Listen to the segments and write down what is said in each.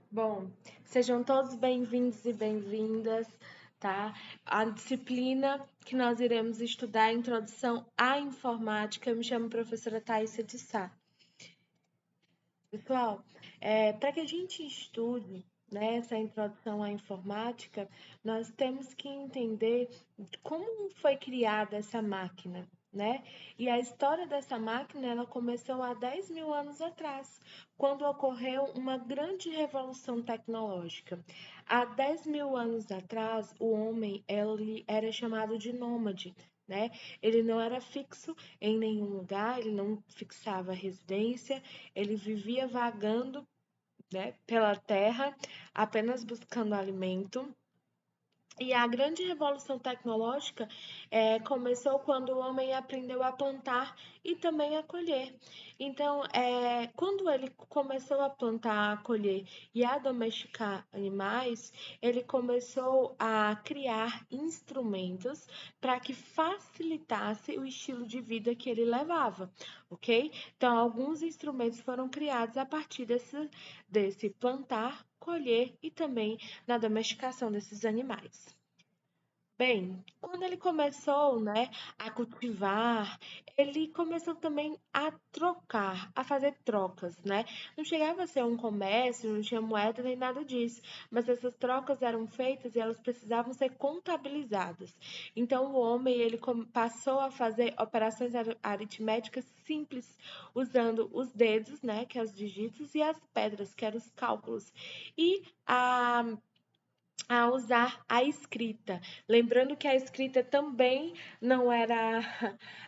Bom, sejam todos bem-vindos e bem-vindas, tá? A disciplina que nós iremos estudar é a Introdução à Informática. Eu me chamo professora Thaisa de Sá. Pessoal, para que a gente estude, né, essa introdução à informática, nós temos que entender como foi criada essa máquina, né? E a história dessa máquina, ela começou há 10 mil anos atrás, quando ocorreu uma grande revolução tecnológica. Há 10 mil anos atrás, o homem ele era chamado de nômade, né? Ele não era fixo em nenhum lugar, ele não fixava residência, ele vivia vagando, né, pela terra, apenas buscando alimento. E a grande revolução tecnológica começou quando o homem aprendeu a plantar e também a colher. Então, quando ele começou a plantar, a colher e a domesticar animais, ele começou a criar instrumentos para que facilitasse o estilo de vida que ele levava, ok? Então, alguns instrumentos foram criados a partir desse plantar, colher e também na domesticação desses animais. Bem, quando ele começou, né, a cultivar, ele começou também a trocar, a fazer trocas, né? Não chegava a ser um comércio, não tinha moeda nem nada disso, mas essas trocas eram feitas e elas precisavam ser contabilizadas. Então o homem ele passou a fazer operações aritméticas simples, usando os dedos, né, que é os dígitos, e as pedras, que eram os cálculos. E a usar a escrita. Lembrando que a escrita também não era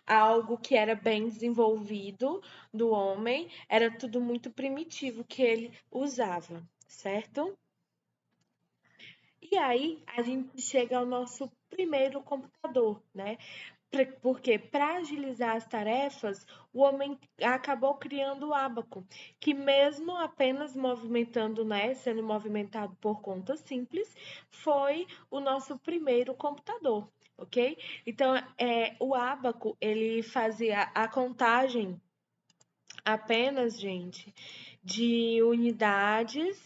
algo que era bem desenvolvido do homem, era tudo muito primitivo que ele usava, certo? E aí a gente chega ao nosso primeiro computador, né? Porque para agilizar as tarefas, o homem acabou criando o ábaco, que mesmo apenas movimentando, né, sendo movimentado por conta simples, foi o nosso primeiro computador, ok? Então, o ábaco, ele fazia a contagem apenas, gente, de unidades,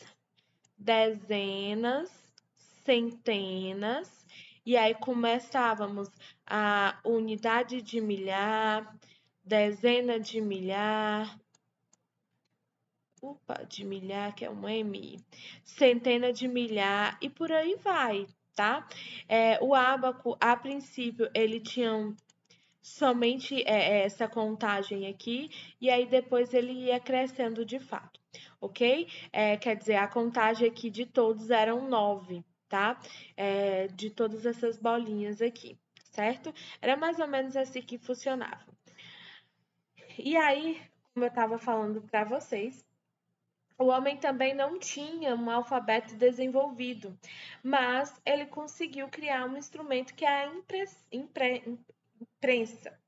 dezenas, centenas, e aí começávamos a unidade de milhar, dezena de milhar, de milhar, que é um M, centena de milhar, e por aí vai, tá? O ábaco, a princípio, ele tinha somente essa contagem aqui, e aí depois ele ia crescendo de fato, ok? Quer dizer, a contagem aqui de todos eram 9, tá? De todas essas bolinhas aqui, certo? Era mais ou menos assim que funcionava. E aí, como eu estava falando para vocês, o homem também não tinha um alfabeto desenvolvido, mas ele conseguiu criar um instrumento que é a imprensa,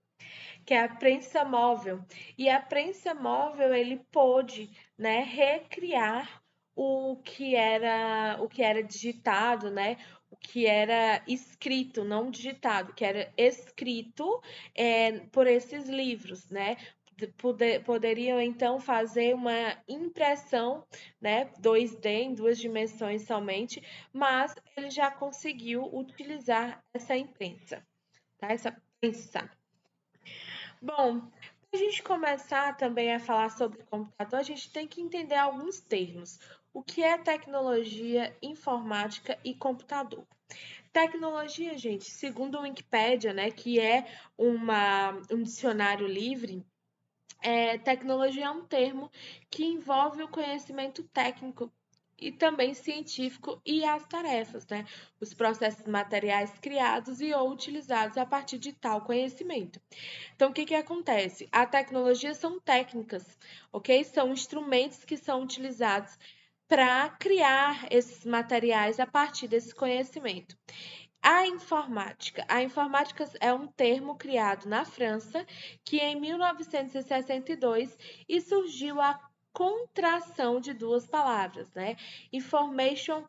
que é a prensa móvel. E a prensa móvel ele pôde, né, recriar o que era digitado, né? O que era escrito, não digitado, que era escrito por esses livros, né? Poderiam então fazer uma impressão, né, 2D em duas dimensões somente, mas ele já conseguiu utilizar essa imprensa, tá? Essa prensa. Bom, para a gente começar também a falar sobre computador, a gente tem que entender alguns termos. O que é tecnologia, informática e computador? Tecnologia, gente, segundo o Wikipédia, né, que é um dicionário livre, tecnologia é um termo que envolve o conhecimento técnico e também científico e as tarefas, né? Os processos materiais criados e ou utilizados a partir de tal conhecimento. Então, o que que acontece? A tecnologia são técnicas, ok? São instrumentos que são utilizados para criar esses materiais a partir desse conhecimento. A informática é um termo criado na França que em 1962 e surgiu a contração de duas palavras, né? Information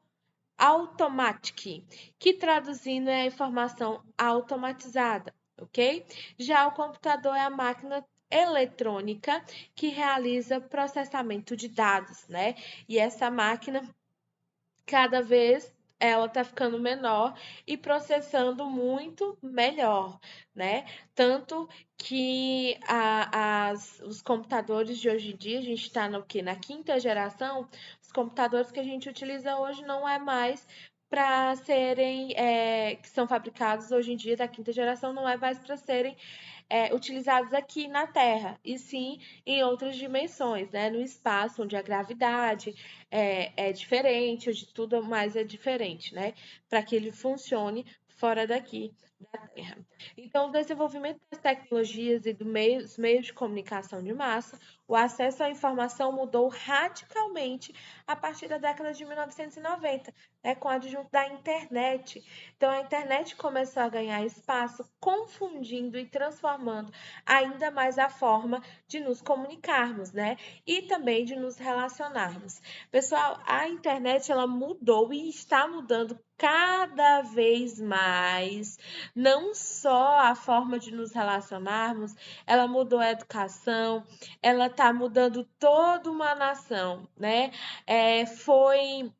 Automatic, que traduzindo é a informação automatizada, ok? Já o computador é a máquina eletrônica que realiza processamento de dados, né? E essa máquina cada vez ela está ficando menor e processando muito melhor, né? Tanto que os computadores de hoje em dia, a gente está no quê? Na quinta geração, os computadores que a gente utiliza hoje não é mais para serem, que são fabricados hoje em dia da quinta geração, não é mais para serem utilizados aqui na Terra, e sim em outras dimensões, né? No espaço, onde a gravidade é diferente, onde tudo mais é diferente, né? Para que ele funcione fora daqui da Terra. Então, o desenvolvimento das tecnologias e dos meios de comunicação de massa, o acesso à informação mudou radicalmente a partir da década de 1990, né, com o adjunto da internet. Então, a internet começou a ganhar espaço, confundindo e transformando ainda mais a forma de nos comunicarmos, né? E também de nos relacionarmos. Pessoal, a internet ela mudou e está mudando cada vez mais, não só a forma de nos relacionarmos, ela mudou a educação, ela está mudando toda uma nação, né? Foi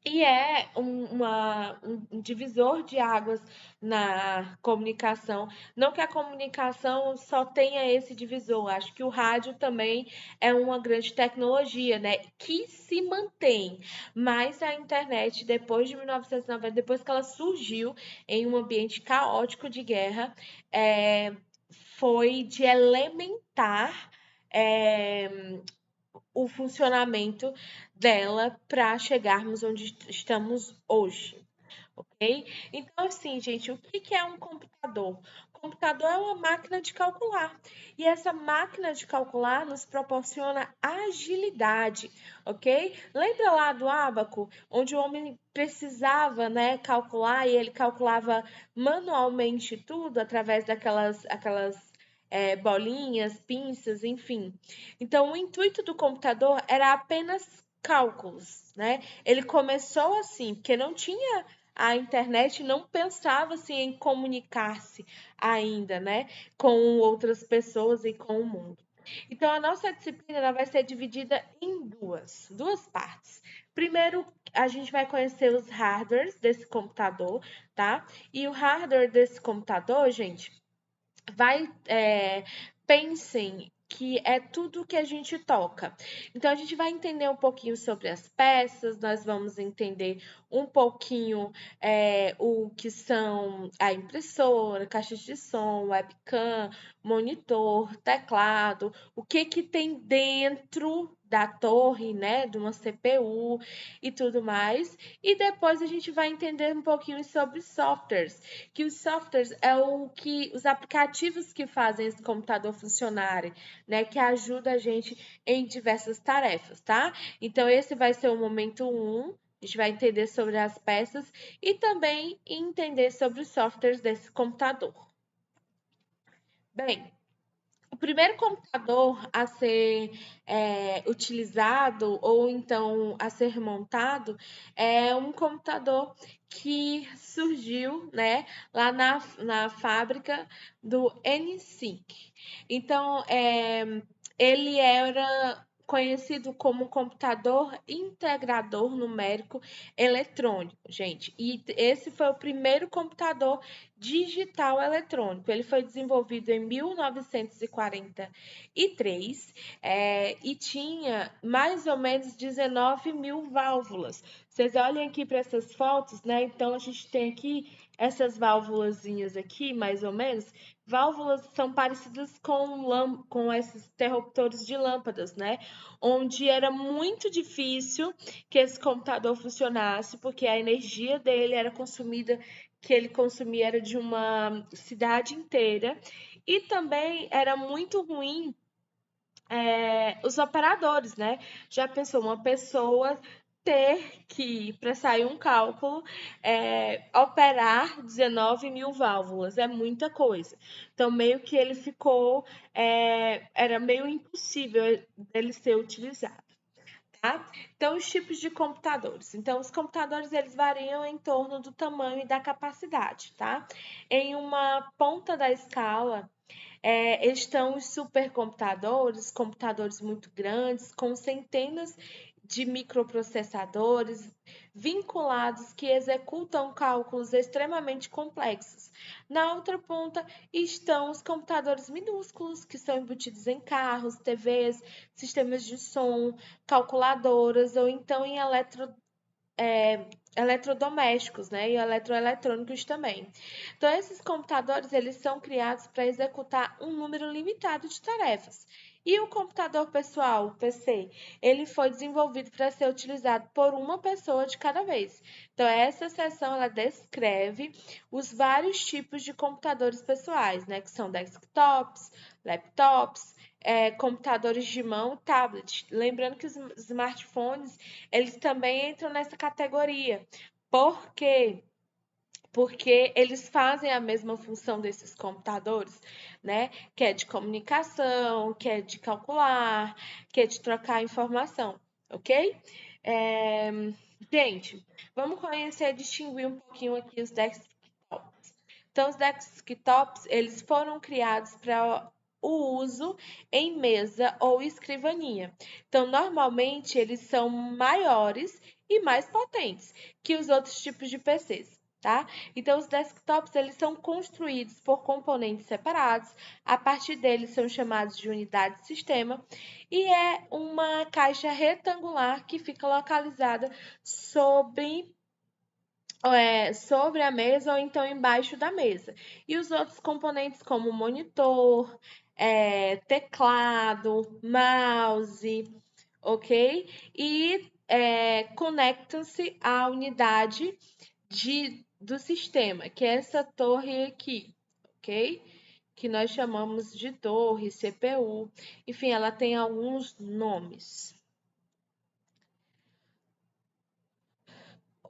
e é um divisor de águas na comunicação. Não que a comunicação só tenha esse divisor, acho que o rádio também é uma grande tecnologia, né? Que se mantém. Mas a internet, depois de 1990, depois que ela surgiu em um ambiente caótico de guerra, foi de elementar. é, o funcionamento dela para chegarmos onde estamos hoje, ok? Então, assim, gente, o que é um computador? O computador é uma máquina de calcular. E essa máquina de calcular nos proporciona agilidade, ok? Lembra lá do ábaco, onde o homem precisava, né, calcular e ele calculava manualmente tudo através aquelas bolinhas, pinças, enfim. Então, o intuito do computador era apenas cálculos, né? Ele começou assim, porque não tinha a internet, não pensava assim em comunicar-se ainda, né, com outras pessoas e com o mundo. Então, a nossa disciplina ela vai ser dividida em duas partes. Primeiro, a gente vai conhecer os hardwares desse computador, tá? E o hardware desse computador, gente, pensem que é tudo que a gente toca. Então, a gente vai entender um pouquinho sobre as peças, nós vamos entender um pouquinho o que são a impressora, caixa de som, webcam, monitor, teclado, o que que tem dentro da torre, né, de uma CPU e tudo mais. E depois a gente vai entender um pouquinho sobre softwares, que os softwares é os aplicativos que fazem esse computador funcionarem, né? Que ajuda a gente em diversas tarefas, tá? Então, esse vai ser o momento 1. A gente vai entender sobre as peças e também entender sobre os softwares desse computador. Bem, o primeiro computador a ser utilizado ou então a ser montado é um computador que surgiu, né, lá na fábrica do NSYNC. Então, ele era conhecido como computador integrador numérico eletrônico, gente. E esse foi o primeiro computador digital eletrônico. Ele foi desenvolvido em 1943 e tinha mais ou menos 19 mil válvulas. Vocês olhem aqui para essas fotos, né? Então, a gente tem aqui essas válvulazinhas aqui, mais ou menos. Válvulas são parecidas com esses interruptores de lâmpadas, né? Onde era muito difícil que esse computador funcionasse, porque a energia dele era consumida que ele consumia era de uma cidade inteira e também era muito ruim os operadores, né? Já pensou uma pessoa ter que, para sair um cálculo, operar 19 mil válvulas, é muita coisa. Então, meio que ele ficou, era meio impossível ele ser utilizado. Tá? Então, os tipos de computadores. Então, os computadores eles variam em torno do tamanho e da capacidade, tá? Em uma ponta da escala, Estão os supercomputadores, computadores muito grandes, com centenas de microprocessadores vinculados que executam cálculos extremamente complexos. Na outra ponta estão os computadores minúsculos, que são embutidos em carros, TVs, sistemas de som, calculadoras ou então em eletrodomésticos, né, e eletroeletrônicos também. Então, esses computadores, eles são criados para executar um número limitado de tarefas. E o computador pessoal, o PC, ele foi desenvolvido para ser utilizado por uma pessoa de cada vez. Então, essa seção, ela descreve os vários tipos de computadores pessoais, né, que são desktops, laptops, computadores de mão, tablet. Lembrando que os smartphones, eles também entram nessa categoria. Por quê? Porque eles fazem a mesma função desses computadores, né? Que é de comunicação, que é de calcular, que é de trocar informação, ok? É, Gente, vamos conhecer e distinguir um pouquinho aqui os desktops. Então, os desktops, eles foram criados para o uso em mesa ou escrivaninha. Então, normalmente, eles são maiores e mais potentes que os outros tipos de PCs. Tá? Então, os desktops, eles são construídos por componentes separados, a partir deles são chamados de unidade de sistema, e é uma caixa retangular que fica localizada sobre a mesa ou então embaixo da mesa. E os outros componentes, como monitor, teclado, mouse, ok? E conectam-se à unidade do sistema, que é essa torre aqui, ok? Que nós chamamos de torre, CPU. Enfim, ela tem alguns nomes.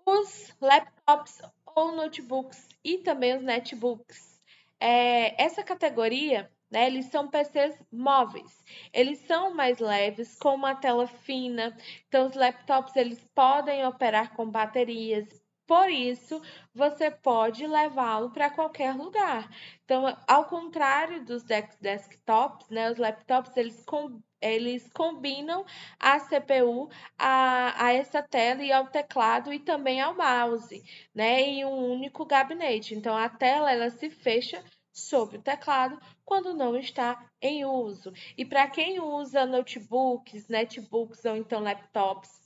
Os laptops ou notebooks e também os netbooks. Essa categoria, né, eles são PCs móveis. Eles são mais leves, com uma tela fina. Então, os laptops eles podem operar com baterias. Por isso, você pode levá-lo para qualquer lugar. Então, ao contrário dos desktops, né, os laptops eles combinam a CPU a essa tela e ao teclado e também ao mouse, né, em um único gabinete. Então, a tela ela se fecha sobre o teclado quando não está em uso. E para quem usa notebooks, netbooks ou então laptops,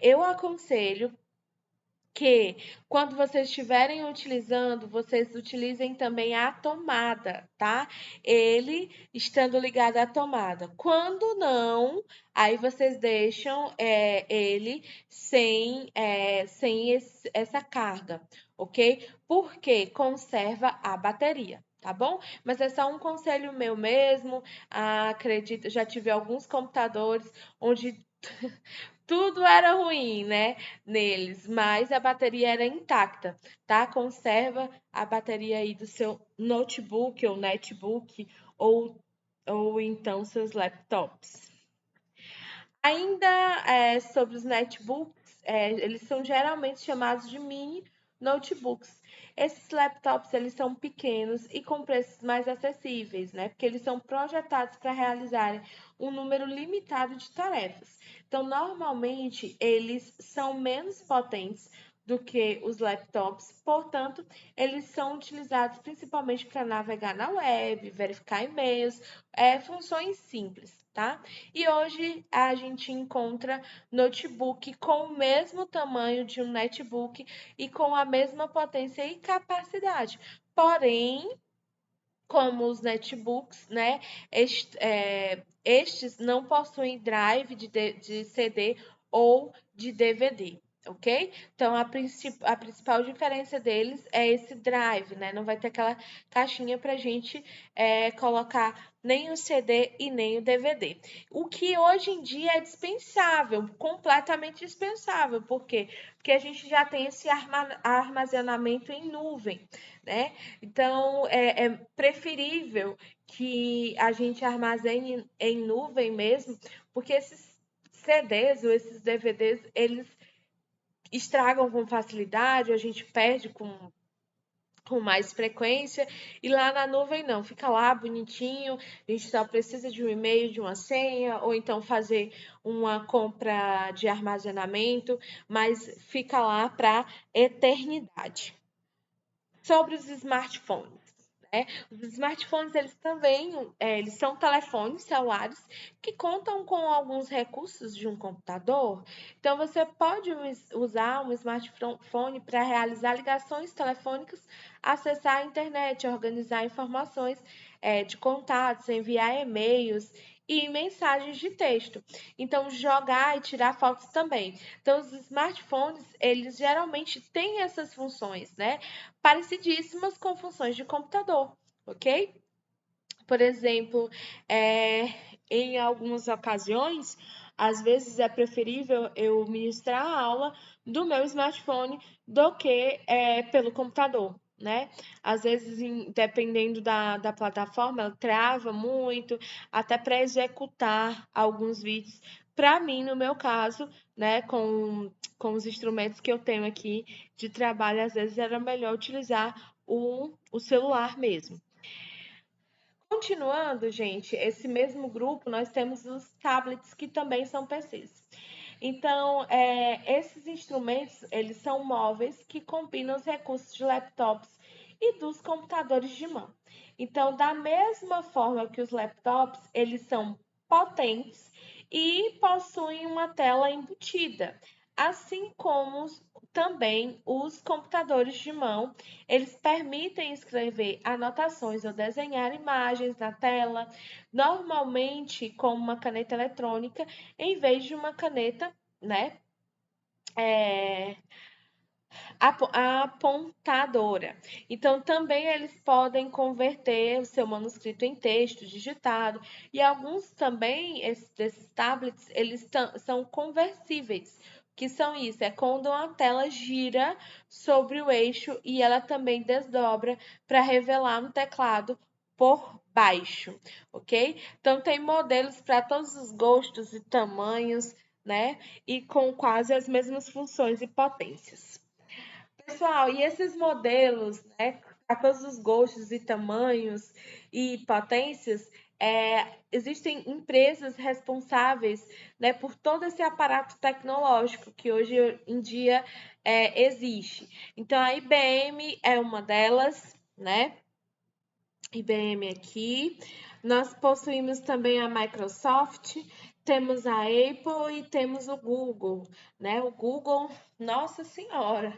eu aconselho que quando vocês estiverem utilizando, vocês utilizem também a tomada, tá? Ele estando ligado à tomada. Quando não, aí vocês deixam ele sem essa carga, ok? Porque conserva a bateria. Tá bom? Mas é só um conselho meu mesmo. Acredito, já tive alguns computadores onde tudo era ruim, né, neles, mas a bateria era intacta, tá? Conserva a bateria aí do seu notebook ou netbook ou, ou então seus laptops. Ainda sobre os netbooks, eles são geralmente chamados de mini notebooks. Esses laptops eles são pequenos e com preços mais acessíveis, né? Porque eles são projetados para realizarem um número limitado de tarefas. Então, normalmente, eles são menos potentes do que os laptops, portanto, eles são utilizados principalmente para navegar na web, verificar e-mails, funções simples, tá? E hoje a gente encontra notebook com o mesmo tamanho de um netbook e com a mesma potência e capacidade. Porém, como os netbooks, né, estes não possuem drive de CD ou de DVD. Ok? Então, a principal diferença deles é esse drive, né? Não vai ter aquela caixinha para a gente colocar nem o CD e nem o DVD. O que hoje em dia é dispensável, completamente dispensável. Por quê? Porque a gente já tem esse armazenamento em nuvem, né? Então, é preferível que a gente armazene em nuvem mesmo, porque esses CDs ou esses DVDs, eles estragam com facilidade, a gente perde com mais frequência, e lá na nuvem não, fica lá bonitinho, a gente só precisa de um e-mail, de uma senha, ou então fazer uma compra de armazenamento, mas fica lá para eternidade. Sobre os smartphones. Os smartphones, eles também, eles são telefones celulares que contam com alguns recursos de um computador. Então, você pode usar um smartphone para realizar ligações telefônicas, acessar a internet, organizar informações, de contatos, enviar e-mails e mensagens de texto. Então, jogar e tirar fotos também. Então, os smartphones, eles geralmente têm essas funções, né? Parecidíssimas com funções de computador, ok? Por exemplo, em algumas ocasiões, às vezes é preferível eu ministrar a aula do meu smartphone do que pelo computador, né? Às vezes, dependendo da plataforma, ela trava muito, até para executar alguns vídeos. Para mim, no meu caso, né, com os instrumentos que eu tenho aqui de trabalho, às vezes era melhor utilizar o celular mesmo. Continuando, gente, esse mesmo grupo, nós temos os tablets, que também são PCs. Então, esses instrumentos, eles são móveis que combinam os recursos de laptops e dos computadores de mão. Então, da mesma forma que os laptops, eles são potentes e possuem uma tela embutida, assim como também os computadores de mão, eles permitem escrever anotações ou desenhar imagens na tela, normalmente com uma caneta eletrônica, em vez de uma caneta, né, apontadora. Então, também eles podem converter o seu manuscrito em texto digitado, e alguns também, desses tablets, eles são conversíveis. O que são isso? É quando uma tela gira sobre o eixo e ela também desdobra para revelar um teclado por baixo, ok? Então, tem modelos para todos os gostos e tamanhos, né? E com quase as mesmas funções e potências. Pessoal, e esses modelos, né, para todos os gostos e tamanhos e potências, existem empresas responsáveis, né, por todo esse aparato tecnológico que hoje em dia existe. Então, a IBM é uma delas, né? IBM aqui. Nós possuímos também a Microsoft, temos a Apple e temos o Google, né? O Google, nossa senhora,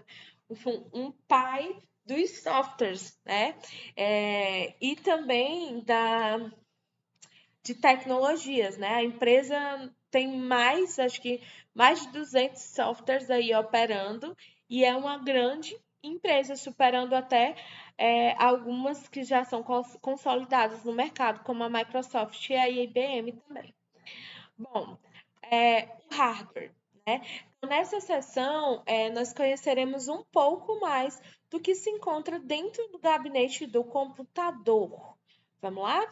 um pai dos softwares, né? E também de tecnologias, né? A empresa tem mais, acho que mais de 200 softwares aí operando e é uma grande empresa, superando até algumas que já são consolidadas no mercado, como a Microsoft e a IBM também. Bom, o hardware, né? Então, nessa sessão, nós conheceremos um pouco mais do que se encontra dentro do gabinete do computador. Vamos lá?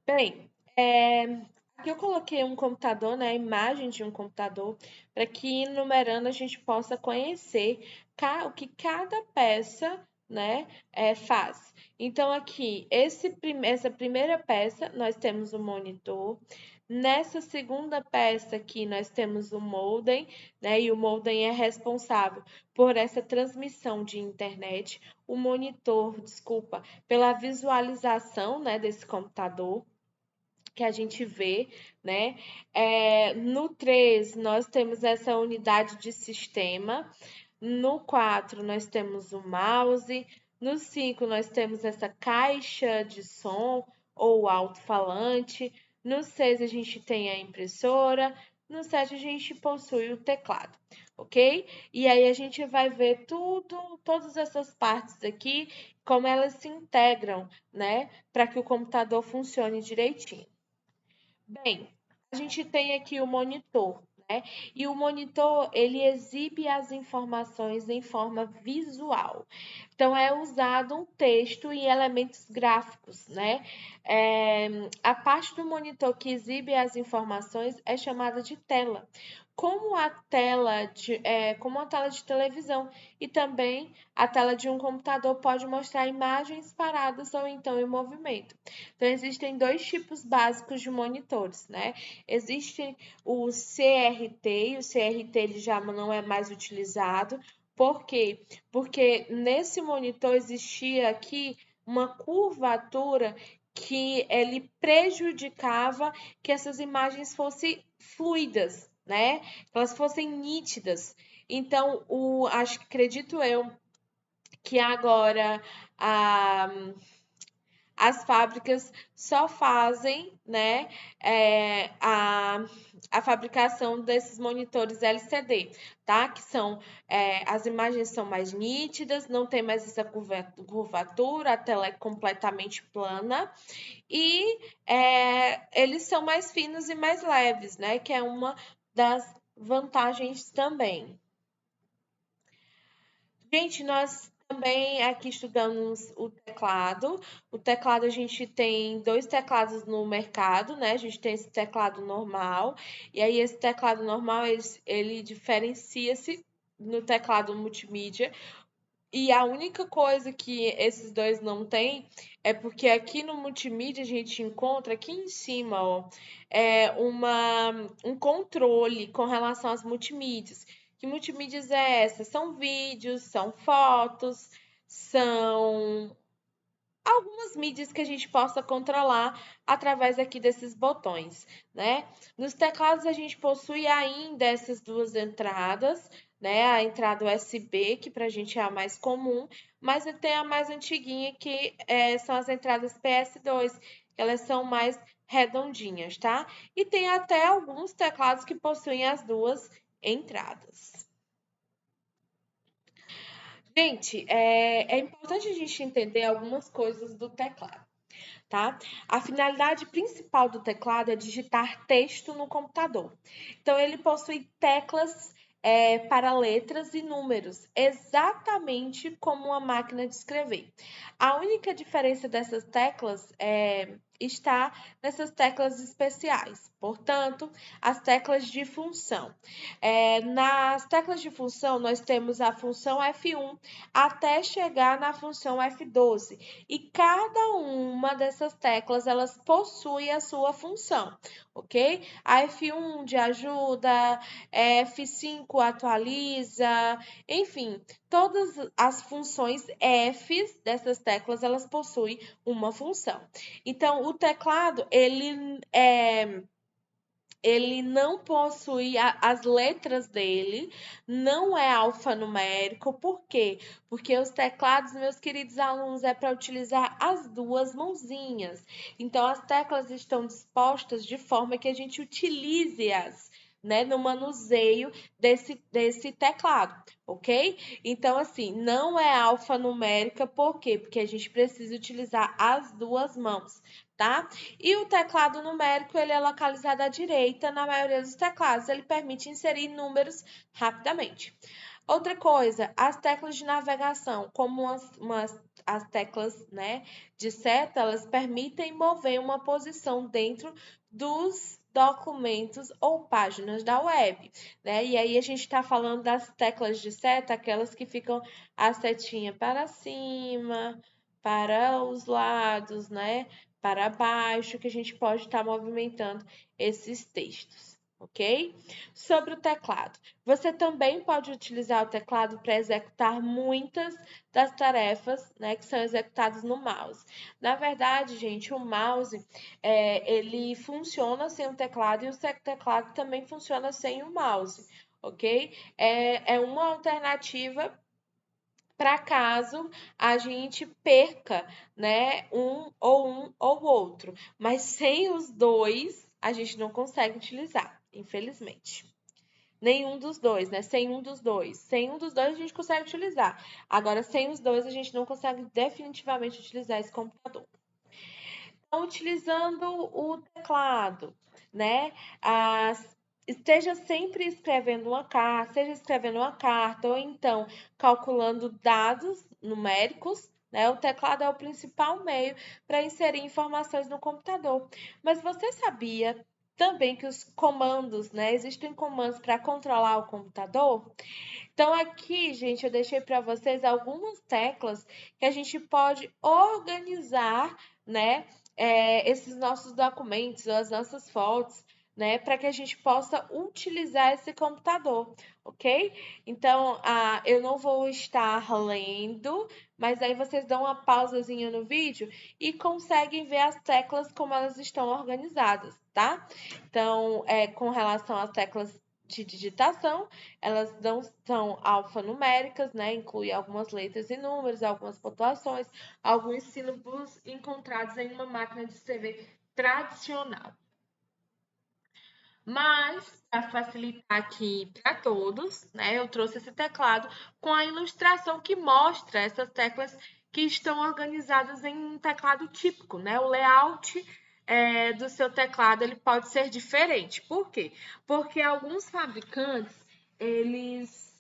Bem, aqui eu coloquei um computador, né, a imagem de um computador, para que enumerando a gente possa conhecer o que cada peça, né, faz. Então, aqui, essa primeira peça, nós temos o monitor. Nessa segunda peça aqui, nós temos o modem, né, e o modem é responsável por essa transmissão de internet. O monitor, desculpa, pela visualização, né, desse computador que a gente vê, né? No 3, nós temos essa unidade de sistema. No 4, nós temos o mouse. No 5, nós temos essa caixa de som ou alto-falante. No 6, a gente tem a impressora. No 7, a gente possui o teclado, ok? E aí a gente vai ver todas essas partes aqui, como elas se integram, né? Para que o computador funcione direitinho. Bem, a gente tem aqui o monitor, né? E o monitor, ele exibe as informações em forma visual. Então, é usado um texto e elementos gráficos, né? A parte do monitor que exibe as informações é chamada de tela, como a tela de televisão, e também a tela de um computador pode mostrar imagens paradas ou então em movimento. Então, existem dois tipos básicos de monitores, né? Existe o CRT, e o CRT ele já não é mais utilizado. Por quê? Porque nesse monitor existia aqui uma curvatura que ele prejudicava que essas imagens fossem fluidas, né? Que elas fossem nítidas. Então, acredito eu que agora as fábricas só fazem, né, a fabricação desses monitores LCD, tá? Que são, as imagens são mais nítidas, não tem mais essa curvatura, a tela é completamente plana e eles são mais finos e mais leves, né? Que é uma das vantagens também. Gente, nós também aqui estudamos o teclado. O teclado, a gente tem dois teclados no mercado, né? A gente tem esse teclado normal, e aí esse teclado normal, ele diferencia-se no teclado multimídia. E a única coisa que esses dois não têm é porque aqui no multimídia a gente encontra aqui em cima, ó, um controle com relação às multimídias. Que multimídias é essa? São vídeos, são fotos, são algumas mídias que a gente possa controlar através aqui desses botões, né? Nos teclados a gente possui ainda essas duas entradas, né? A entrada USB, que para a gente é a mais comum, mas tem a mais antiguinha, que são as entradas PS2, que elas são mais redondinhas, tá? E tem até alguns teclados que possuem as duas entradas. Gente, é importante a gente entender algumas coisas do teclado, tá? A finalidade principal do teclado é digitar texto no computador. Então, ele possui teclas para letras e números, exatamente como uma máquina de escrever. A única diferença dessas teclas está nessas teclas especiais, portanto, as teclas de função. Nas teclas de função, nós temos a função F1 até chegar na função F12. E cada uma dessas teclas, elas possuem a sua função, ok? A F1 de ajuda, F5 atualiza, enfim, todas as funções Fs dessas teclas, elas possuem uma função. Então, o teclado, ele não possui as letras dele, não é alfanumérico. Por quê? Porque os teclados, meus queridos alunos, é para utilizar as duas mãozinhas. Então, as teclas estão dispostas de forma que a gente utilize-as, né, no manuseio desse teclado, ok? Então, assim, não é alfanumérica, por quê? Porque a gente precisa utilizar as duas mãos, tá? E o teclado numérico, ele é localizado à direita na maioria dos teclados, ele permite inserir números rapidamente. Outra coisa, as teclas de navegação, como as teclas, né, de seta, elas permitem mover uma posição dentro dos documentos ou páginas da web, né? E aí a gente está falando das teclas de seta, aquelas que ficam a setinha para cima, para os lados, né? Para baixo, que a gente pode estar movimentando esses textos, ok? Sobre o teclado. Você também pode utilizar o teclado para executar muitas das tarefas, né, que são executadas no mouse. Na verdade, gente, o mouse, ele funciona sem o teclado e o teclado também funciona sem o mouse, ok? É uma alternativa para caso a gente perca, né, um ou outro. Mas sem os dois, a gente não consegue utilizar, infelizmente. Nenhum dos dois, né? Sem um dos dois. Sem um dos dois a gente consegue utilizar. Agora, sem os dois, a gente não consegue definitivamente utilizar esse computador. Então, utilizando o teclado, né? esteja sempre escrevendo uma carta, seja escrevendo uma carta ou então calculando dados numéricos, né? O teclado é o principal meio para inserir informações no computador. Mas você sabia também que os comandos, né? Existem comandos para controlar o computador? Então, aqui, gente, eu deixei para vocês algumas teclas que a gente pode organizar, né, esses nossos documentos, as nossas fotos, né, para que a gente possa utilizar esse computador, ok? Então, eu não vou estar lendo, mas aí vocês dão uma pausazinha no vídeo e conseguem ver as teclas como elas estão organizadas, tá? Então, com relação às teclas de digitação, elas não são alfanuméricas, né? Inclui algumas letras e números, algumas pontuações, alguns símbolos encontrados em uma máquina de escrever tradicional. Mas, para facilitar aqui para todos, né, eu trouxe esse teclado com a ilustração que mostra essas teclas que estão organizadas em um teclado típico, né? O layout do seu teclado ele pode ser diferente. Por quê? Porque alguns fabricantes eles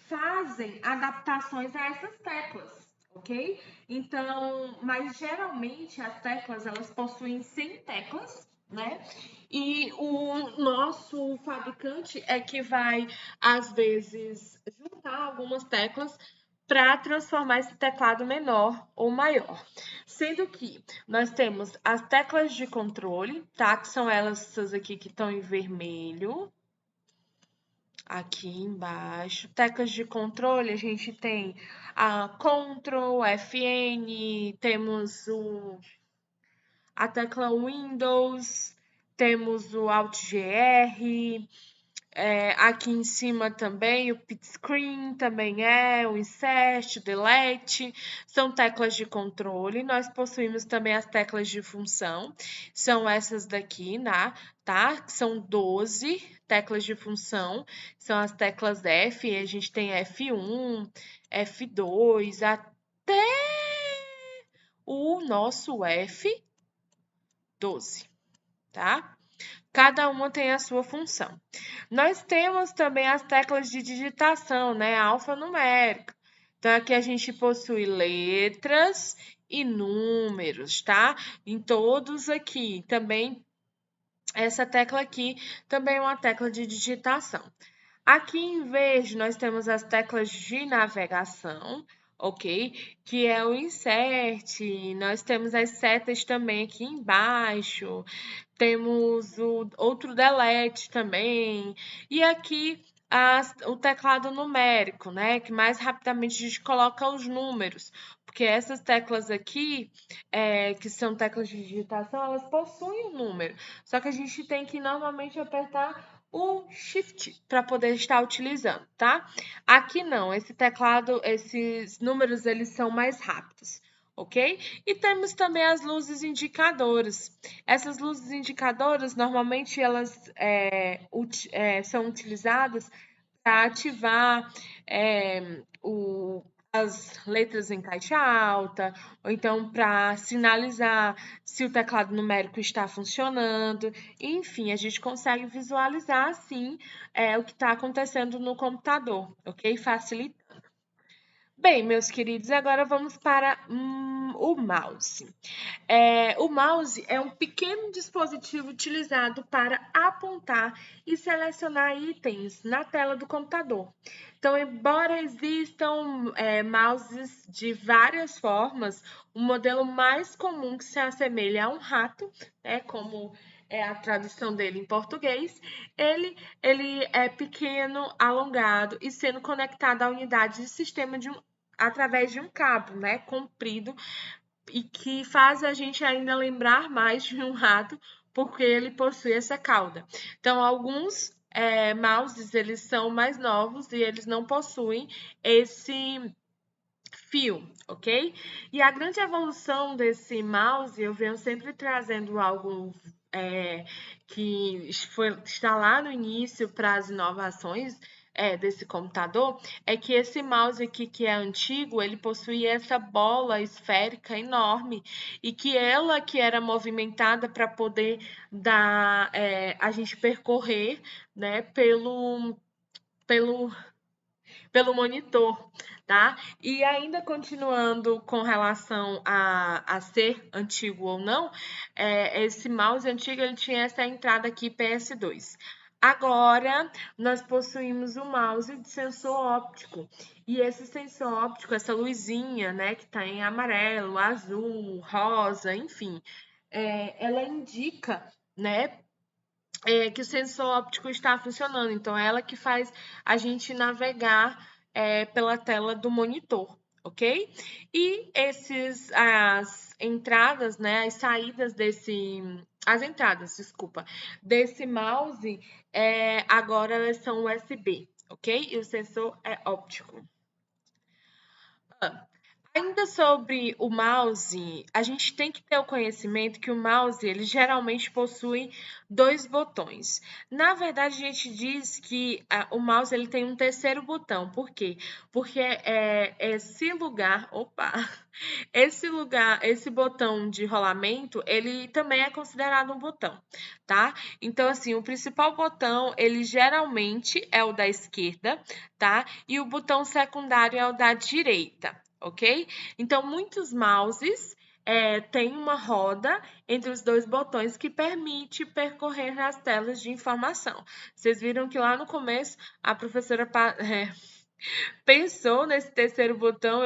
fazem adaptações a essas teclas, ok? Então, mas geralmente as teclas elas possuem 100 teclas, né? E o nosso fabricante é que vai, às vezes, juntar algumas teclas para transformar esse teclado menor ou maior. Sendo que nós temos as teclas de controle, tá? Que são elas essas aqui que estão em vermelho, aqui embaixo. Teclas de controle, a gente tem a Ctrl, Fn, temos a tecla Windows, temos o Alt GR, aqui em cima também o Pit Screen também o Insert, Delete, são teclas de controle. Nós possuímos também as teclas de função, são essas daqui, tá? São 12 teclas de função, são as teclas F, a gente tem F1, F2, até o nosso F12, tá? Cada uma tem a sua função. Nós temos também as teclas de digitação, né? Alfanumérica. Então, aqui a gente possui letras e números, tá? Em todos aqui. Também, essa tecla aqui também é uma tecla de digitação. Aqui em verde, nós temos as teclas de navegação, ok? Que é o insert, nós temos as setas também aqui embaixo, temos o outro delete também, e aqui o teclado numérico, né? Que mais rapidamente a gente coloca os números, porque essas teclas aqui, que são teclas de digitação, elas possuem um número, só que a gente tem que normalmente apertar o Shift para poder estar utilizando, tá? Aqui não, esse teclado, esses números, eles são mais rápidos, ok? E temos também as luzes indicadoras. Essas luzes indicadoras, normalmente, elas são utilizadas para ativar as letras em caixa alta, ou então para sinalizar se o teclado numérico está funcionando. Enfim, a gente consegue visualizar assim o que está acontecendo no computador, ok? Facilita. Bem, meus queridos, agora vamos para o mouse. O mouse é um pequeno dispositivo utilizado para apontar e selecionar itens na tela do computador. Então, embora existam mouses de várias formas, o modelo mais comum que se assemelha a um rato, como é a tradução dele em português, ele é pequeno, alongado e sendo conectado à unidade de sistema através de um cabo, comprido e que faz a gente ainda lembrar mais de um rato, porque ele possui essa cauda. Então, alguns mouses, eles são mais novos e eles não possuem esse fio, ok? E a grande evolução desse mouse, eu venho sempre trazendo algo que está lá no início para as inovações desse computador é que esse mouse aqui, que é antigo, ele possuía essa bola esférica enorme e que ela que era movimentada para poder dar, a gente percorrer, né, pelo pelo monitor, tá? E ainda continuando com relação a ser antigo ou não, esse mouse antigo ele tinha essa entrada aqui PS2. Agora, nós possuímos o mouse de sensor óptico. E esse sensor óptico, essa luzinha, né, que está em amarelo, azul, rosa, enfim, ela indica, né, que o sensor óptico está funcionando. Então, é ela que faz a gente navegar pela tela do monitor, ok? E as entradas, né, as saídas as entradas, desculpa, desse mouse, agora elas são USB, ok? E o sensor é óptico. Ainda sobre o mouse, a gente tem que ter o conhecimento que o mouse, ele geralmente possui 2 botões. Na verdade, a gente diz que o mouse ele tem um terceiro botão. Por quê? Porque esse botão de rolamento, ele também é considerado um botão, tá? Então, assim, o principal botão, ele geralmente é o da esquerda, tá? E o botão secundário é o da direita, ok? Então, muitos mouses têm uma roda entre os 2 botões que permite percorrer as telas de informação. Vocês viram que lá no começo a professora pensou nesse terceiro botão,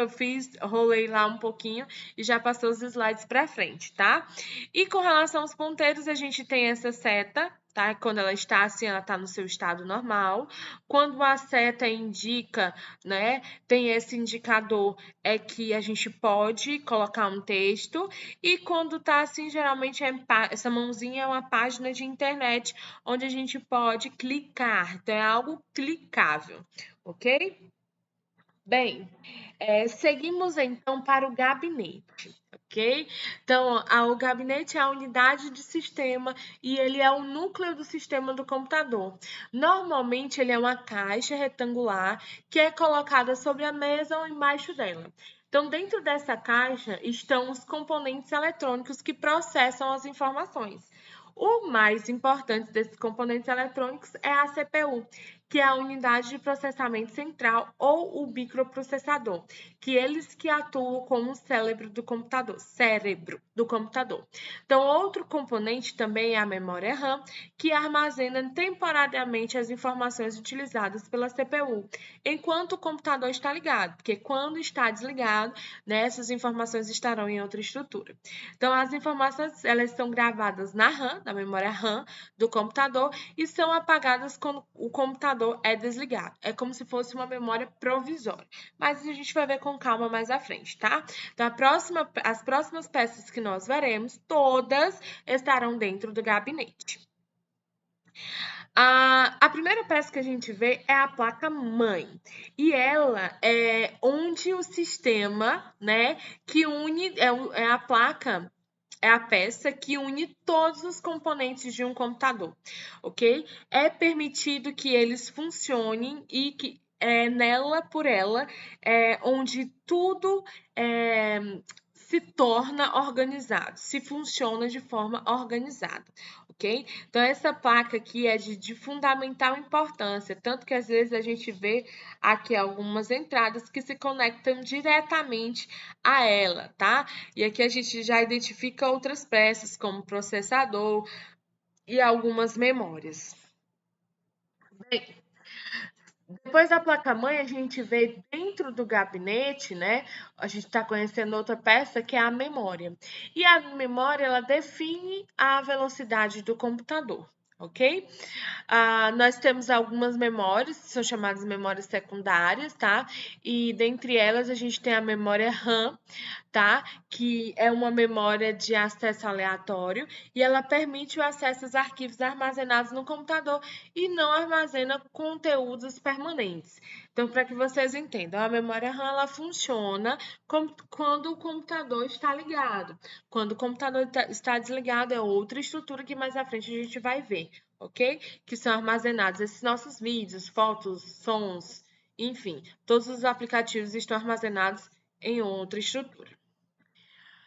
rolei lá um pouquinho e já passou os slides para frente, tá? E com relação aos ponteiros, a gente tem essa seta, tá? Quando ela está assim, ela está no seu estado normal. Quando a seta indica, né, tem esse indicador, é que a gente pode colocar um texto. E quando tá assim, geralmente essa mãozinha é uma página de internet onde a gente pode clicar. Então, é algo clicável, ok? Bem, seguimos então para o gabinete, ok? Então, o gabinete é a unidade de sistema e ele é o núcleo do sistema do computador. Normalmente, ele é uma caixa retangular que é colocada sobre a mesa ou embaixo dela. Então, dentro dessa caixa estão os componentes eletrônicos que processam as informações. O mais importante desses componentes eletrônicos é a CPU, que é a unidade de processamento central ou o microprocessador, que eles que atuam como o cérebro do computador. Então, outro componente também é a memória RAM, que armazena temporariamente as informações utilizadas pela CPU, enquanto o computador está ligado, porque quando está desligado, né, essas informações estarão em outra estrutura. Então, as informações elas são gravadas na RAM, na memória RAM do computador, e são apagadas quando o computador é desligado. É como se fosse uma memória provisória. Mas a gente vai ver com calma mais à frente, tá? Então, as próximas peças que nós veremos, todas estarão dentro do gabinete. A primeira peça que a gente vê é a placa-mãe. E ela é onde o sistema, né, que une, é a placa, é a peça que une todos os componentes de um computador, ok? É permitido que eles funcionem e que por ela, onde tudo se torna organizado, se funciona de forma organizada, ok? Então, essa placa aqui é de fundamental importância, tanto que às vezes a gente vê aqui algumas entradas que se conectam diretamente a ela, tá? E aqui a gente já identifica outras peças, como processador e algumas memórias. Bem, depois da placa-mãe, a gente vê dentro do gabinete, né? A gente está conhecendo outra peça que é a memória. E a memória, ela define a velocidade do computador, ok? Nós temos algumas memórias, que são chamadas memórias secundárias, tá? E dentre elas, a gente tem a memória RAM, tá? Que é uma memória de acesso aleatório e ela permite o acesso aos arquivos armazenados no computador e não armazena conteúdos permanentes. Então, para que vocês entendam, a memória RAM ela funciona quando o computador está ligado. Quando o computador está desligado, é outra estrutura que mais à frente a gente vai ver, ok? Que são armazenados esses nossos vídeos, fotos, sons, enfim, todos os aplicativos estão armazenados em outra estrutura.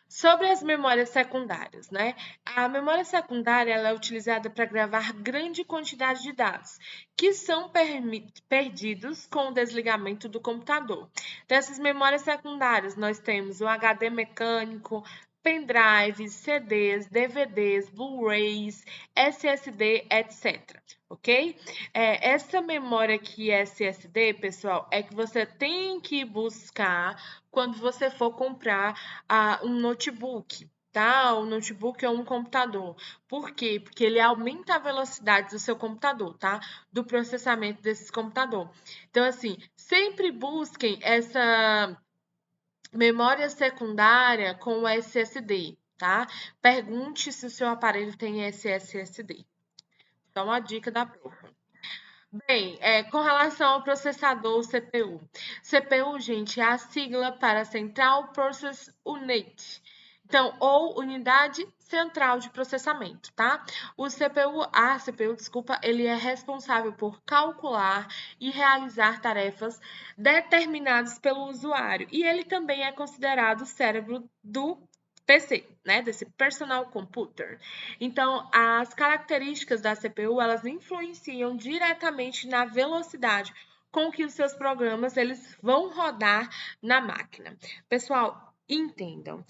Sobre as memórias secundárias, né? A memória secundária ela é utilizada para gravar grande quantidade de dados, que são perdidos com o desligamento do computador. Dessas memórias secundárias, nós temos o HD mecânico, pendrives, CDs, DVDs, Blu-rays, SSD, etc. Ok? Essa memória aqui SSD, pessoal, é que você tem que buscar quando você for comprar um notebook, tá? Um notebook ou um computador. Por quê? Porque ele aumenta a velocidade do seu computador, tá? Do processamento desse computador. Então, assim, sempre busquem essa memória secundária com SSD, tá? Pergunte se o seu aparelho tem esse SSD. Então, uma dica da prova. Bem, com relação ao processador CPU. CPU, gente, é a sigla para Central Process Unit. Então, ou Unidade Central de Processamento, tá? A CPU, desculpa, ele é responsável por calcular e realizar tarefas determinadas pelo usuário. E ele também é considerado o cérebro do PC, né, desse personal computer. Então, as características da CPU, elas influenciam diretamente na velocidade com que os seus programas eles vão rodar na máquina. Pessoal, entendam,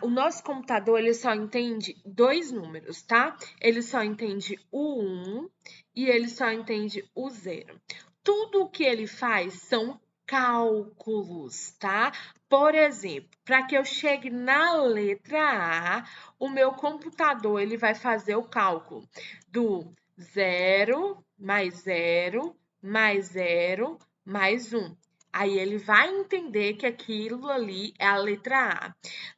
o nosso computador ele só entende dois números, tá? Ele só entende o 1 e ele só entende o 0. Tudo o que ele faz são cálculos, tá? Por exemplo, para que eu chegue na letra A, o meu computador ele vai fazer o cálculo do 0 mais 0 mais 0 mais 1. Aí ele vai entender que aquilo ali é a letra A.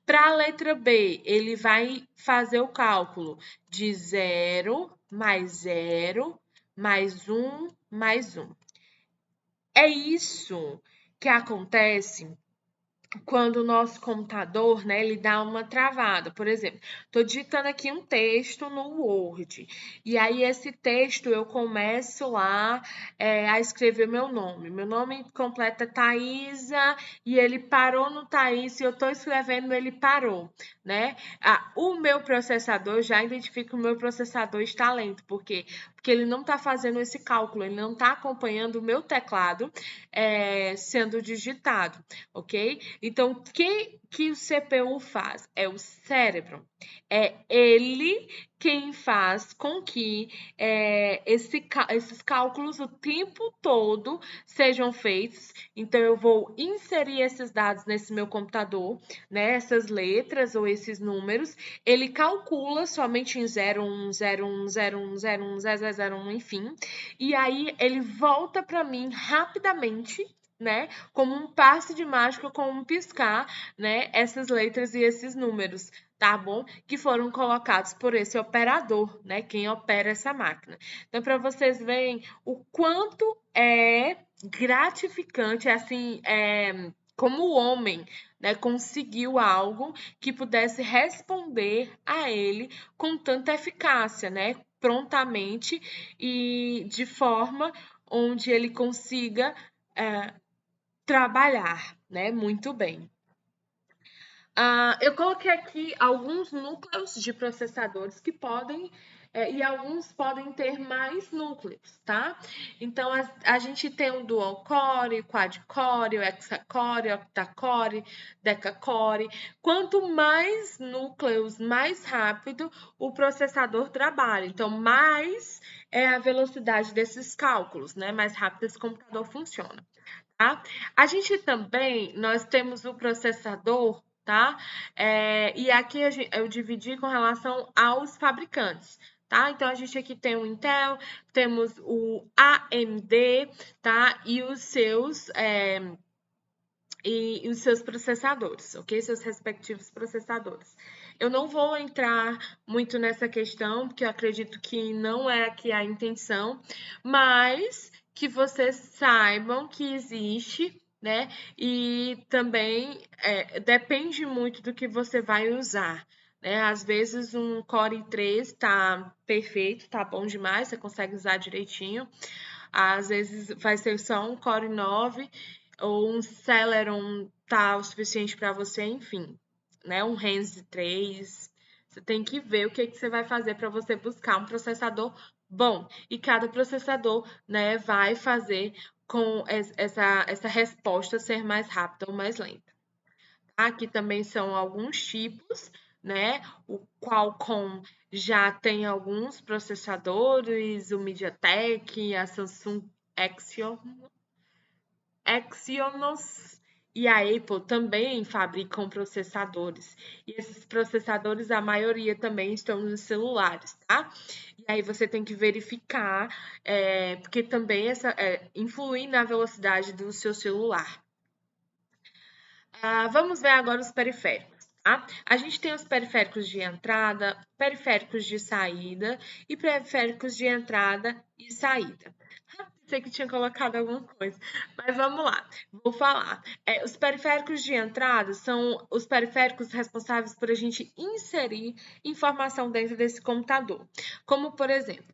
Para a letra B, ele vai fazer o cálculo de 0 mais 0 mais 1 mais 1. É isso que acontece quando o nosso computador, né, ele dá uma travada. Por exemplo, estou digitando aqui um texto no Word, e aí esse texto eu começo lá a escrever meu nome. Meu nome completo é Thaisa, e ele parou no Thaís, e eu estou escrevendo, ele parou, né? O meu processador, já identifica que o meu processador está lento, por quê? Porque ele não está fazendo esse cálculo, ele não está acompanhando o meu teclado sendo digitado, ok? Então, o que o CPU faz? É o cérebro. É ele quem faz com que esses cálculos o tempo todo sejam feitos. Então, eu vou inserir esses dados nesse meu computador, né? Essas letras ou esses números. Ele calcula somente em 0, 1, 0, 1, 0, 1, 0, 1, 0, 0, 1, enfim. E aí, ele volta para mim rapidamente, né? Como um passe de mágica, com um piscar, né? Essas letras e esses números, tá bom? Que foram colocados por esse operador, né? Quem opera essa máquina. Então, para vocês verem o quanto é gratificante, assim, como o homem, né, conseguiu algo que pudesse responder a ele com tanta eficácia, né? Prontamente e de forma onde ele consiga trabalhar, né? Muito bem. Eu coloquei aqui alguns núcleos de processadores que podem, e alguns podem ter mais núcleos, tá? Então, a gente tem o dual core, o quad core, o hexacore, o octacore, decacore. Quanto mais núcleos, mais rápido o processador trabalha. Então, mais é a velocidade desses cálculos, né? Mais rápido esse computador funciona. Tá? A gente também, nós temos o processador, tá? E aqui eu dividi com relação aos fabricantes, tá? Então, a gente aqui tem o Intel, temos o AMD, tá? E os seus e os seus processadores, ok? Seus respectivos processadores. Eu não vou entrar muito nessa questão, porque eu acredito que não é aqui a intenção, mas que vocês saibam que existe, né? E também depende muito do que você vai usar. Né? Às vezes um Core i3 tá perfeito, tá bom demais, você consegue usar direitinho. Às vezes vai ser só um Core 9 ou um Celeron tá o suficiente para você, enfim, né? Um Renzi 3. Você tem que ver o que você vai fazer para você buscar um processador bom. E cada processador, né, vai fazer com essa resposta ser mais rápida ou mais lenta. Aqui também são alguns tipos, né? O Qualcomm já tem alguns processadores, o MediaTek, a Samsung Exynos e a Apple também fabricam processadores. E esses processadores, a maioria também estão nos celulares, tá? E aí você tem que verificar, porque também influi na velocidade do seu celular. Vamos ver agora os periféricos, tá? A gente tem os periféricos de entrada, periféricos de saída e periféricos de entrada e saída. Pensei que tinha colocado alguma coisa, mas vamos lá, vou falar. Os periféricos de entrada são os periféricos responsáveis por a gente inserir informação dentro desse computador, como por exemplo.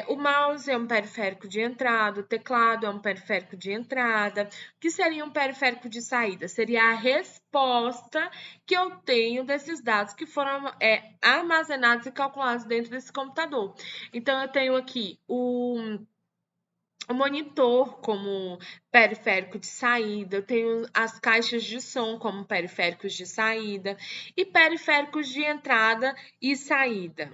O mouse é um periférico de entrada, o teclado é um periférico de entrada. O que seria um periférico de saída? Seria a resposta que eu tenho desses dados que foram armazenados e calculados dentro desse computador. Então, eu tenho aqui o monitor como periférico de saída, eu tenho as caixas de som como periféricos de saída e periféricos de entrada e saída.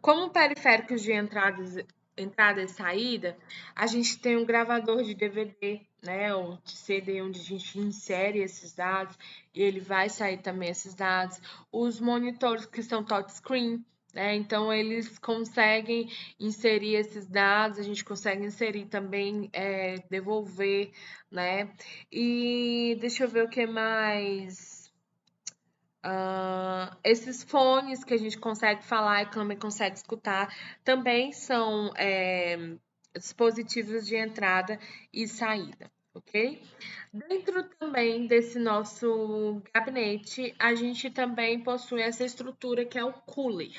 Como periféricos de entrada e saída, a gente tem um gravador de DVD, né, ou de CD, onde a gente insere esses dados e ele vai sair também esses dados. Os monitores que são touchscreen, né, então eles conseguem inserir esses dados, a gente consegue inserir também, devolver, né. E deixa eu ver o que mais. Esses fones que a gente consegue falar e também consegue escutar também são dispositivos de entrada e saída, ok? Dentro também desse nosso gabinete, a gente também possui essa estrutura que é o cooler.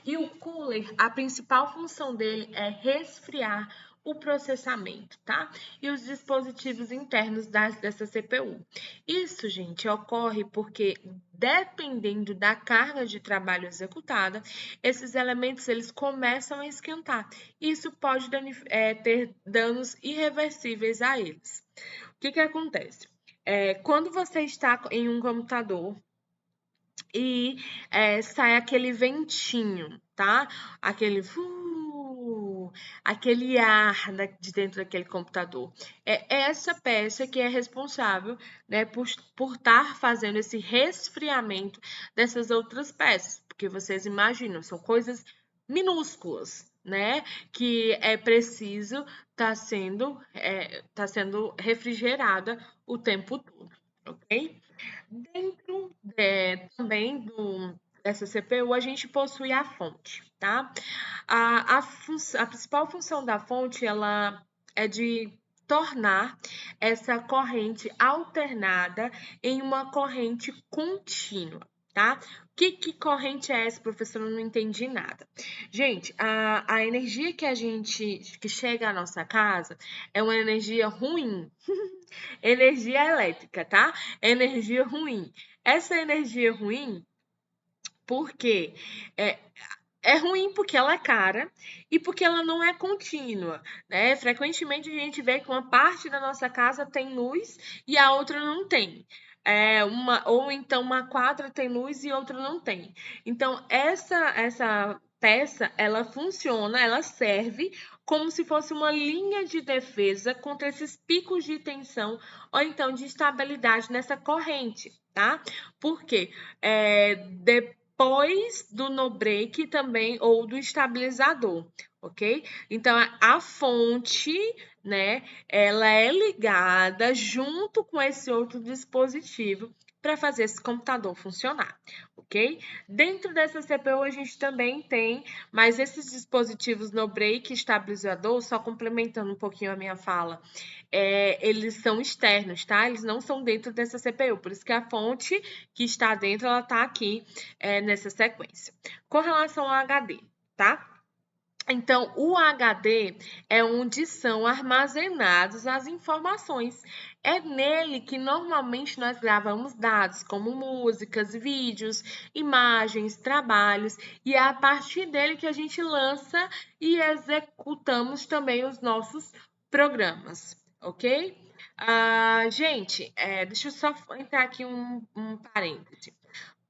E o cooler, a principal função dele é resfriar o processamento, tá? E os dispositivos internos dessa CPU. Isso, gente, ocorre porque, dependendo da carga de trabalho executada, esses elementos eles começam a esquentar. Isso pode ter danos irreversíveis a eles. O que acontece? Quando você está em um computador e sai aquele ventinho, tá? Aquele ar de dentro daquele computador. É essa peça que é responsável, né, por estar fazendo esse resfriamento dessas outras peças, porque vocês imaginam, são coisas minúsculas, né, que é preciso tá sendo refrigerada o tempo todo, ok? Dentro também dessa CPU, a gente possui a fonte, tá? A principal função da fonte, ela é de tornar essa corrente alternada em uma corrente contínua, tá? Que corrente é essa, professora? Eu não entendi nada. Gente, a energia que chega à nossa casa é uma energia ruim. Energia elétrica, tá? Energia ruim. Essa energia ruim, por quê? É, é ruim porque ela é cara e porque ela não é contínua, né? Frequentemente a gente vê que uma parte da nossa casa tem luz e a outra não tem. Ou então uma quadra tem luz e outra não tem. Então, essa peça, ela funciona, ela serve como se fosse uma linha de defesa contra esses picos de tensão ou então de instabilidade nessa corrente, tá? Por quê? depois do no break também ou do estabilizador, ok? Então a fonte, né, ela é ligada junto com esse outro dispositivo para fazer esse computador funcionar, ok? Dentro dessa CPU a gente também tem, mas esses dispositivos no break e estabilizador, só complementando um pouquinho a minha fala, eles são externos, tá? Eles não são dentro dessa CPU, por isso que a fonte que está dentro, ela está aqui nessa sequência. Com relação ao HD, tá? Então, o HD é onde são armazenadas as informações. É nele que normalmente nós gravamos dados, como músicas, vídeos, imagens, trabalhos, e é a partir dele que a gente lança e executamos também os nossos programas, ok? Gente, deixa eu só entrar aqui um parêntese.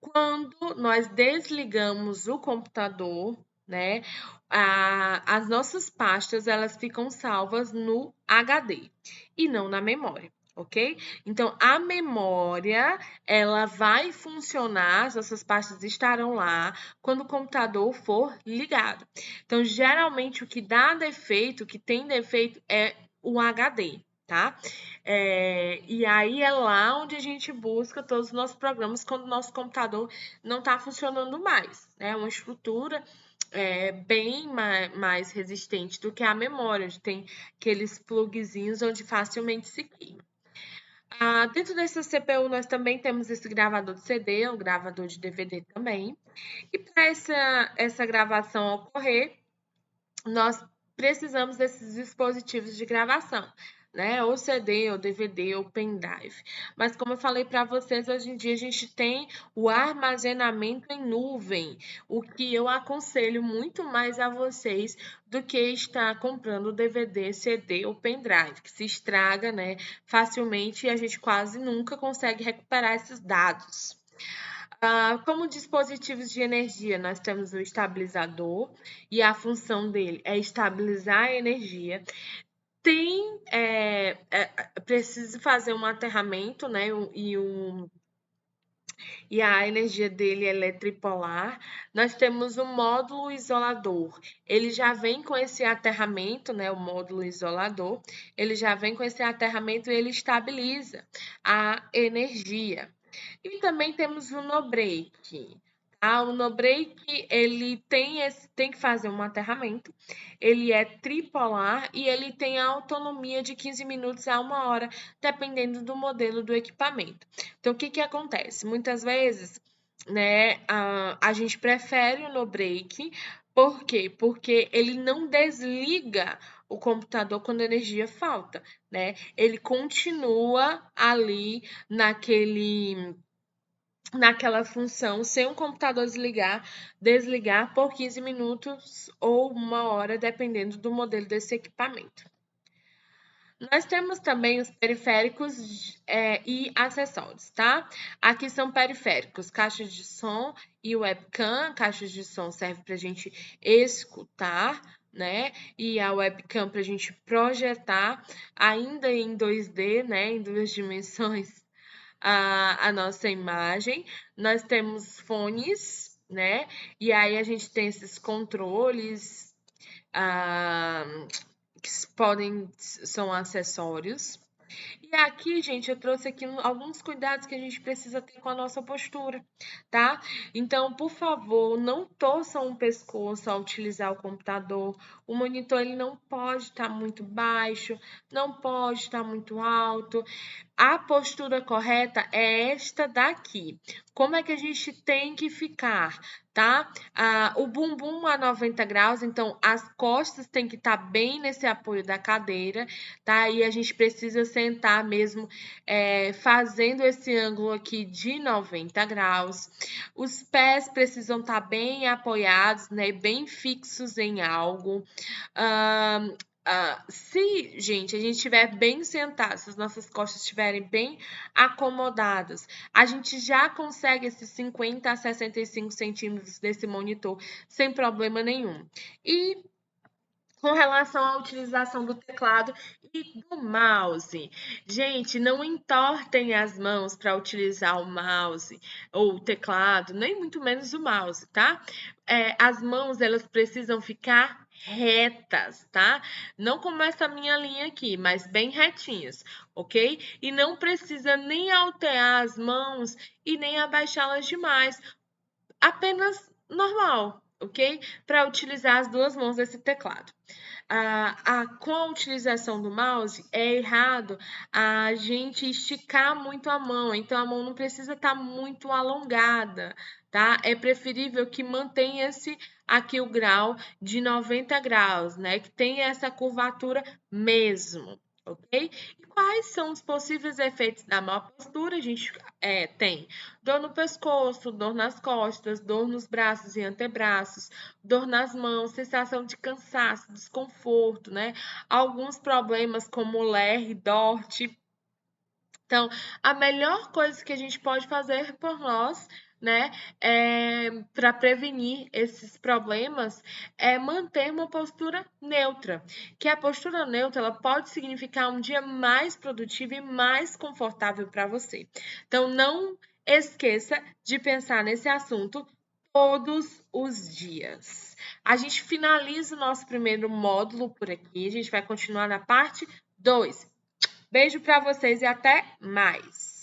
Quando nós desligamos o computador, né, as nossas pastas elas ficam salvas no HD e não na memória, ok? Então a memória ela vai funcionar, as nossas pastas estarão lá quando o computador for ligado. Então geralmente o que dá defeito, o que tem defeito é o HD. Tá? E aí é lá onde a gente busca todos os nossos programas quando o nosso computador não está funcionando mais. É uma estrutura bem mais resistente do que a memória, onde tem aqueles plugzinhos onde facilmente se queima. Dentro dessa CPU, nós também temos esse gravador de CD, um gravador de DVD também. E para essa gravação ocorrer, nós precisamos desses dispositivos de gravação, né? Ou CD, ou DVD, ou pendrive. Mas como eu falei para vocês, hoje em dia a gente tem o armazenamento em nuvem, o que eu aconselho muito mais a vocês do que estar comprando DVD, CD ou pendrive, que se estraga, né, facilmente e a gente quase nunca consegue recuperar esses dados. Como dispositivos de energia, nós temos o estabilizador e a função dele é estabilizar a energia. Precisa fazer um aterramento, né? E a energia dele é tripolar. Nós temos o módulo isolador. Ele já vem com esse aterramento, né? O módulo isolador. Ele já vem com esse aterramento e ele estabiliza a energia. E também temos o no-break. O no-break, ele tem que fazer um aterramento, ele é tripolar e ele tem a autonomia de 15 minutos a 1 hora, dependendo do modelo do equipamento. Então, o que que acontece? Muitas vezes, né, a gente prefere o no-break, por quê? Porque ele não desliga o computador quando a energia falta, né? Ele continua ali naquela função sem o computador desligar por 15 minutos ou 1 hora, dependendo do modelo desse equipamento. Nós temos também os periféricos e acessórios, tá? Aqui são periféricos, caixas de som e webcam. Caixas de som serve para a gente escutar, né? E a webcam para a gente projetar ainda em 2D, né? Em 2 dimensões a nossa imagem. Nós temos fones, né? E aí a gente tem esses controles que são acessórios. E aqui, gente, eu trouxe aqui alguns cuidados que a gente precisa ter com a nossa postura, tá? Então, por favor, não torçam o pescoço ao utilizar o computador. O monitor ele não pode estar muito baixo, não pode estar muito alto. A postura correta é esta daqui. Como é que a gente tem que ficar, tá? O bumbum a 90 graus, então as costas têm que estar bem nesse apoio da cadeira, tá? E a gente precisa sentar mesmo, fazendo esse ângulo aqui de 90 graus. Os pés precisam estar bem apoiados, né? Bem fixos em algo. Se, gente, a gente estiver bem sentado, se as nossas costas estiverem bem acomodadas, a gente já consegue esses 50 a 65 centímetros desse monitor sem problema nenhum. E Com relação à utilização do teclado e do mouse. Gente, não entortem as mãos para utilizar o mouse ou o teclado, nem muito menos o mouse, tá? As mãos, elas precisam ficar retas, tá? Não como essa minha linha aqui, mas bem retinhas, ok? E não precisa nem alterar as mãos e nem abaixá-las demais, apenas normal, ok? Para utilizar as duas mãos desse teclado. Com a utilização do mouse, é errado a gente esticar muito a mão, então a mão não precisa estar muito alongada, tá? É preferível que mantenha-se aqui o grau de 90 graus, né? Que tenha essa curvatura mesmo, ok? E quais são os possíveis efeitos da má postura? A gente tem dor no pescoço, dor nas costas, dor nos braços e antebraços, dor nas mãos, sensação de cansaço, desconforto, né? Alguns problemas como ler, dort. Então, a melhor coisa que a gente pode fazer por nós, né, para prevenir esses problemas, é manter uma postura neutra. Que a postura neutra, ela pode significar um dia mais produtivo e mais confortável para você. Então, não esqueça de pensar nesse assunto todos os dias. A gente finaliza o nosso primeiro módulo por aqui. A gente vai continuar na parte 2. Beijo para vocês e até mais!